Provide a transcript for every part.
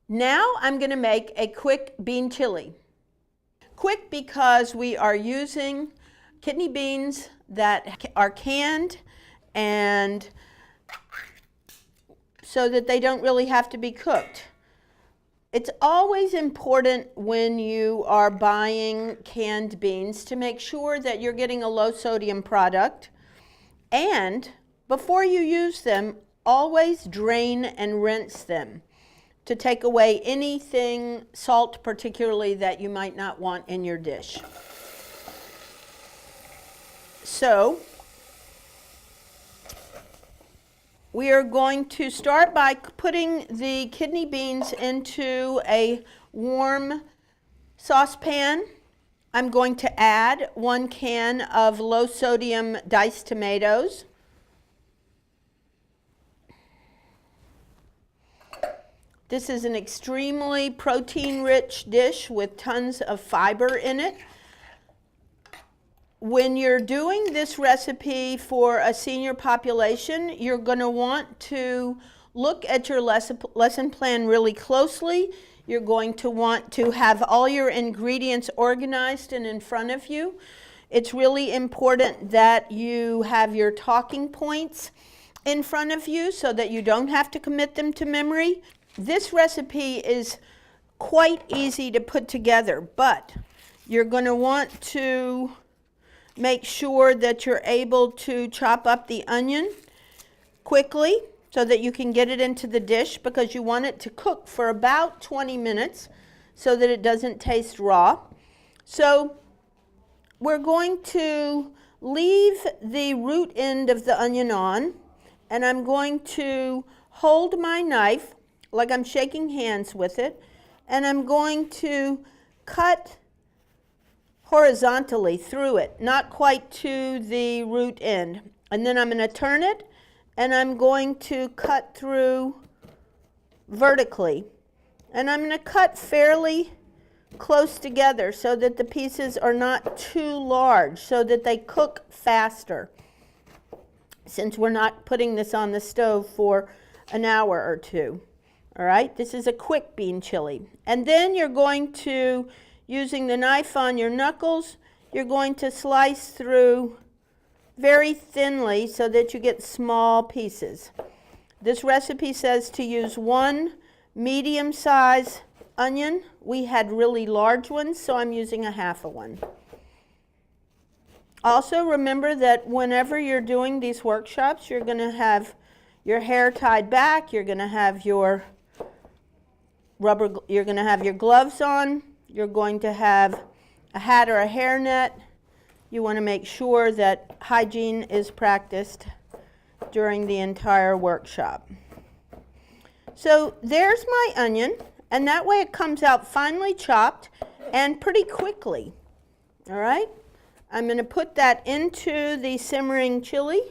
Now I'm going to make a quick bean chili. Quick because we are using kidney beans that are canned, and so that they don't really have to be cooked. It's always important when you are buying canned beans to make sure that you're getting a low sodium product, and before you use them, always drain and rinse them to take away anything, salt particularly, that you might not want in your dish. So we are going to start by putting the kidney beans into a warm saucepan. I'm going to add 1 can of low sodium diced tomatoes. This is an extremely protein-rich dish with tons of fiber in it. When you're doing this recipe for a senior population, you're going to want to look at your lesson plan really closely. You're going to want to have all your ingredients organized and in front of you. It's really important that you have your talking points in front of you so that you don't have to commit them to memory. This recipe is quite easy to put together, but you're going to want to make sure that you're able to chop up the onion quickly so that you can get it into the dish, because you want it to cook for about 20 minutes so that it doesn't taste raw. So we're going to leave the root end of the onion on, and I'm going to hold my knife like I'm shaking hands with it, and I'm going to cut horizontally through it, not quite to the root end. And then I'm going to turn it, and I'm going to cut through vertically. And I'm going to cut fairly close together so that the pieces are not too large, so that they cook faster, since we're not putting this on the stove for an hour or two. All right, this is a quick bean chili. And then you're going to, using the knife on your knuckles, you're going to slice through very thinly so that you get small pieces. This recipe says to use 1 medium-sized onion. We had really large ones, so I'm using a half a one. Also, remember that whenever you're doing these workshops, you're going to have your hair tied back, you're going to have your you're going to have your gloves on, you're going to have a hat or a hairnet. You want to make sure that hygiene is practiced during the entire workshop. So there's my onion, and that way it comes out finely chopped and pretty quickly. All right? I'm going to put that into the simmering chili,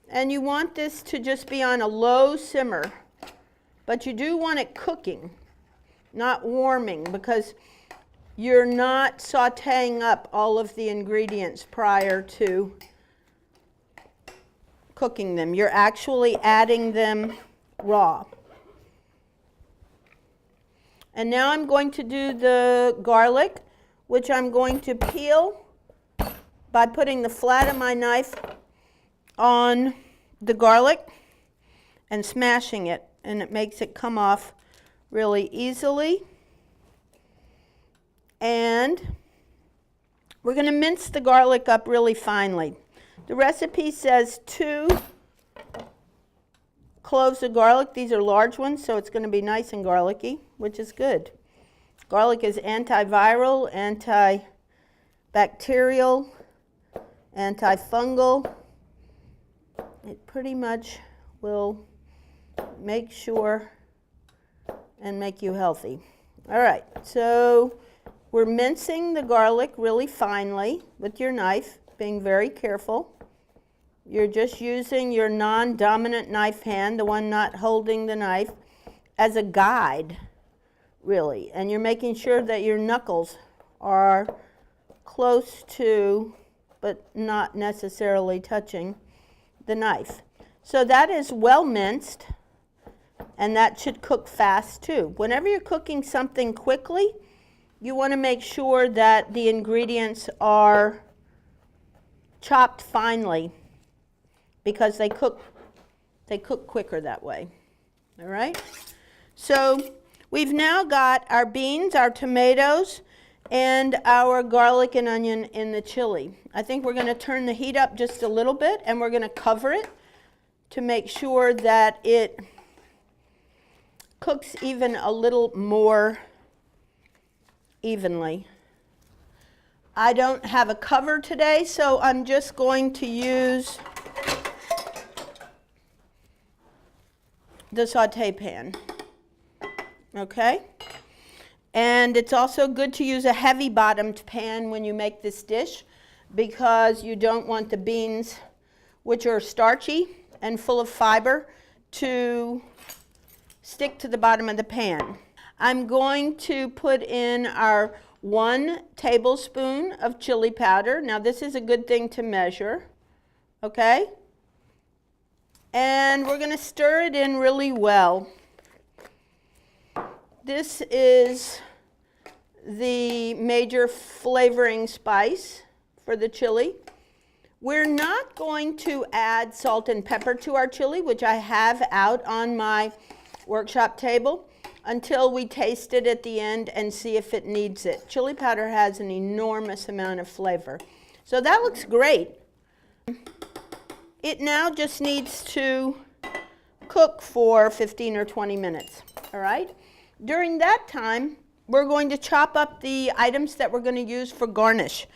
and you want this to just be on a low simmer, but you do want it cooking, not warming, because you're not sauteing up all of the ingredients prior to cooking them. You're actually adding them raw. And now I'm going to do the garlic, which I'm going to peel by putting the flat of my knife on the garlic and smashing it, and it makes it come off really easily. And we're going to mince the garlic up really finely. The recipe says 2 cloves of garlic. These are large ones, so it's going to be nice and garlicky, which is good. Garlic is antiviral, antibacterial, antifungal. It pretty much will make sure and make you healthy. All right, so we're mincing the garlic really finely with your knife, being very careful. You're just using your non-dominant knife hand, the one not holding the knife, as a guide, really. And you're making sure that your knuckles are close to, but not necessarily touching, the knife. So that is well minced. and that should cook fast too. Whenever you're cooking something quickly, you want to make sure that the ingredients are chopped finely because they cook quicker that way. All right? So we've now got our beans, our tomatoes, and our garlic and onion in the chili. I think we're going to turn the heat up just a little bit, and we're going to cover it to make sure that it cooks even a little more evenly. I don't have a cover today, so I'm just going to use the saute pan. Okay? And it's also good to use a heavy bottomed pan when you make this dish because you don't want the beans, which are starchy and full of fiber, to stick to the bottom of the pan. I'm going to put in our 1 tablespoon of chili powder. Now this is a good thing to measure, okay? And we're going to stir it in really well. This is the major flavoring spice for the chili. We're not going to add salt and pepper to our chili, which I have out on my workshop table, until we taste it at the end and see if it needs it. Chili powder has an enormous amount of flavor. So that looks great. It now just needs to cook for 15 or 20 minutes, all right? During that time, we're going to chop up the items that we're going to use for garnish.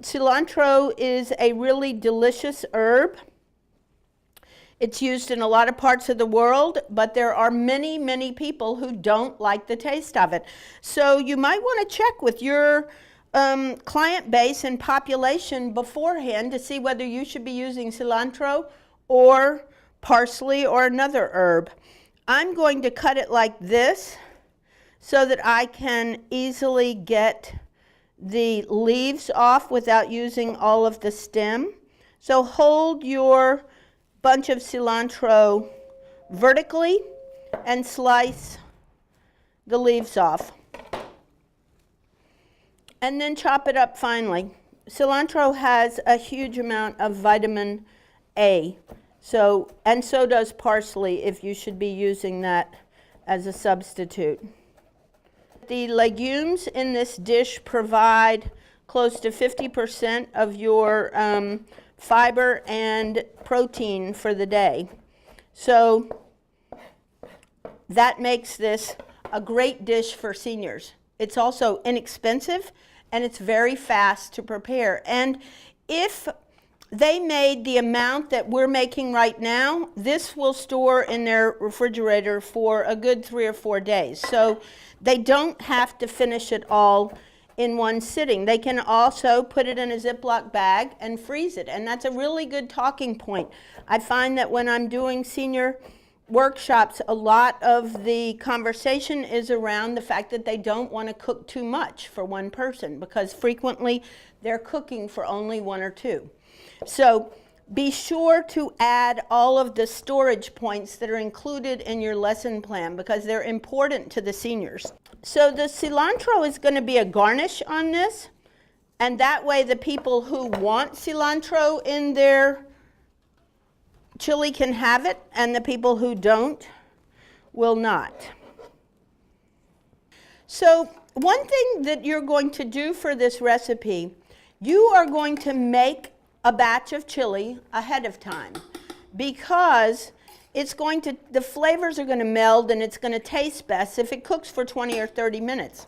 Cilantro is a really delicious herb. It's used in a lot of parts of the world, but there are many, many people who don't like the taste of it. So you might want to check with your client base and population beforehand to see whether you should be using cilantro or parsley or another herb. I'm going to cut it like this so that I can easily get the leaves off without using all of the stem. So hold your bunch of cilantro vertically and slice the leaves off. And then chop it up finely. Cilantro has a huge amount of vitamin A, and so does parsley if you should be using that as a substitute. The legumes in this dish provide close to 50% of your fiber and protein for the day. So that makes this a great dish for seniors. It's also inexpensive and it's very fast to prepare. And if they made the amount that we're making right now, this will store in their refrigerator for a good 3 or 4 days. So they don't have to finish it all in one sitting. They can also put it in a Ziploc bag and freeze it. And that's a really good talking point. I find that when I'm doing senior workshops, a lot of the conversation is around the fact that they don't want to cook too much for one person because frequently they're cooking for only 1 or 2. So be sure to add all of the storage points that are included in your lesson plan because they're important to the seniors. So the cilantro is going to be a garnish on this, and that way the people who want cilantro in their chili can have it, and the people who don't will not. So one thing that you're going to do for this recipe, you are going to make a batch of chili ahead of time because the flavors are going to meld and it's going to taste best if it cooks for 20 or 30 minutes.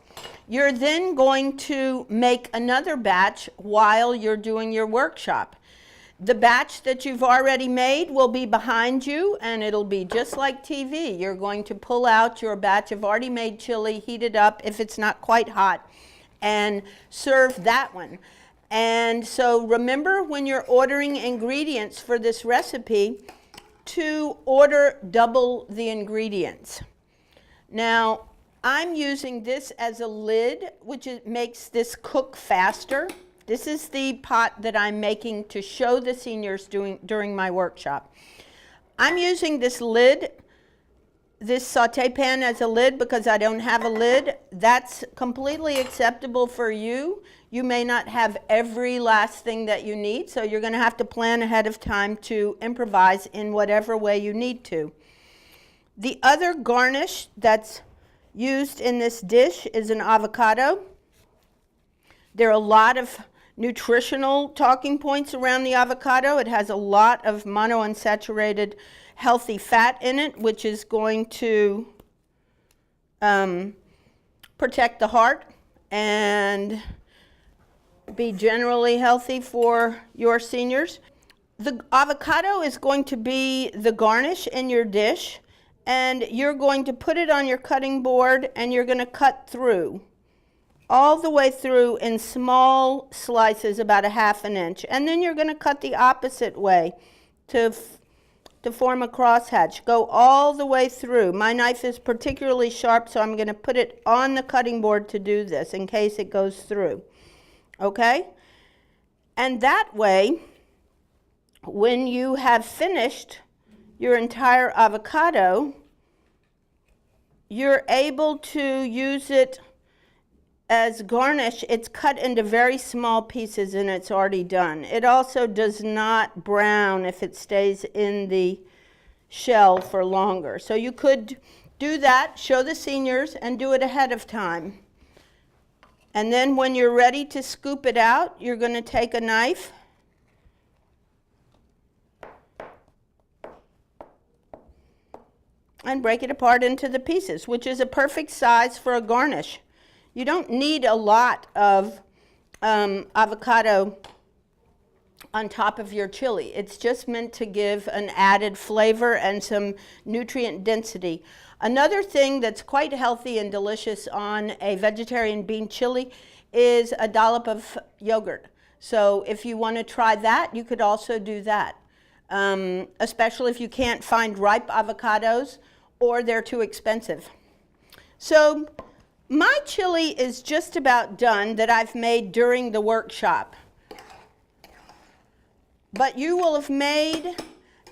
You're then going to make another batch while you're doing your workshop. The batch that you've already made will be behind you and it'll be just like TV. You're going to pull out your batch of already made chili, heat it up if it's not quite hot, and serve that one. And so remember when you're ordering ingredients for this recipe to order double the ingredients. Now, I'm using this as a lid, which makes this cook faster. This is the pot that I'm making to show the seniors during my workshop. I'm using this lid this saute pan as a lid because I don't have a lid. That's completely acceptable for you. You may not have every last thing that you need, so you're going to have to plan ahead of time to improvise in whatever way you need to. The other garnish that's used in this dish is an avocado. There are a lot of nutritional talking points around the avocado. It has a lot of monounsaturated healthy fat in it, which is going to protect the heart and be generally healthy for your seniors. The avocado is going to be the garnish in your dish, and you're going to put it on your cutting board and you're going to cut through, all the way through in small slices about 1/2 inch. And then you're going to cut the opposite way to form a crosshatch. Go all the way through. My knife is particularly sharp, so I'm going to put it on the cutting board to do this in case it goes through. Okay? And that way, when you have finished your entire avocado, you're able to use it as garnish. It's cut into very small pieces and it's already done. It also does not brown if it stays in the shell for longer. So you could do that, show the seniors, and do it ahead of time. And then when you're ready to scoop it out, you're going to take a knife and break it apart into the pieces, which is a perfect size for a garnish. You don't need a lot of avocado on top of your chili. It's just meant to give an added flavor and some nutrient density. Another thing that's quite healthy and delicious on a vegetarian bean chili is a dollop of yogurt. So if you want to try that, you could also do that, especially if you can't find ripe avocados or they're too expensive. So my chili is just about done that I've made during the workshop. But you will have made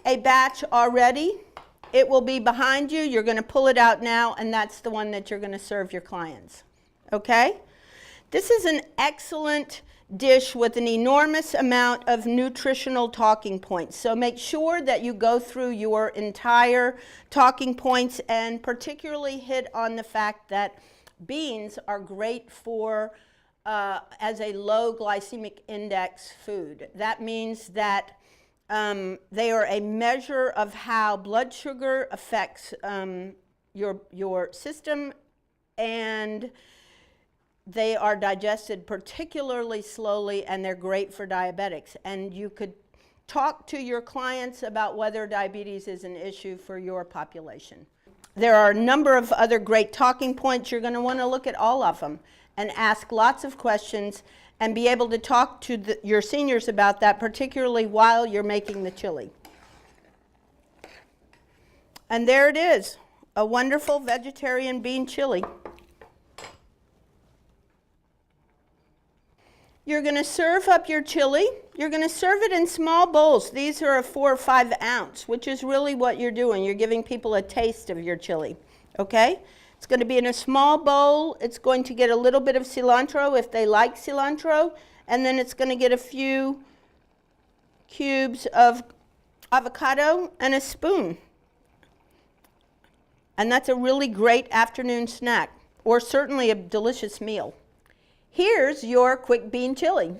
a batch already. It will be behind you. You're going to pull it out now, and that's the one that you're going to serve your clients. Okay? This is an excellent dish with an enormous amount of nutritional talking points. So make sure that you go through your entire talking points and particularly hit on the fact that beans are great for as a low glycemic index food. That means that they are a measure of how blood sugar affects your system, and they are digested particularly slowly, and they're great for diabetics. And you could talk to your clients about whether diabetes is an issue for your population. There are a number of other great talking points. You're going to want to look at all of them and ask lots of questions and be able to talk to your seniors about that, particularly while you're making the chili. And there it is, a wonderful vegetarian bean chili. You're going to serve up your chili. You're going to serve it in small bowls. These are a 4 or 5 ounce, which is really what you're doing. You're giving people a taste of your chili, okay? It's going to be in a small bowl. It's going to get a little bit of cilantro if they like cilantro, and then it's going to get a few cubes of avocado and a spoon. And that's a really great afternoon snack, or certainly a delicious meal. Here's your quick bean chili.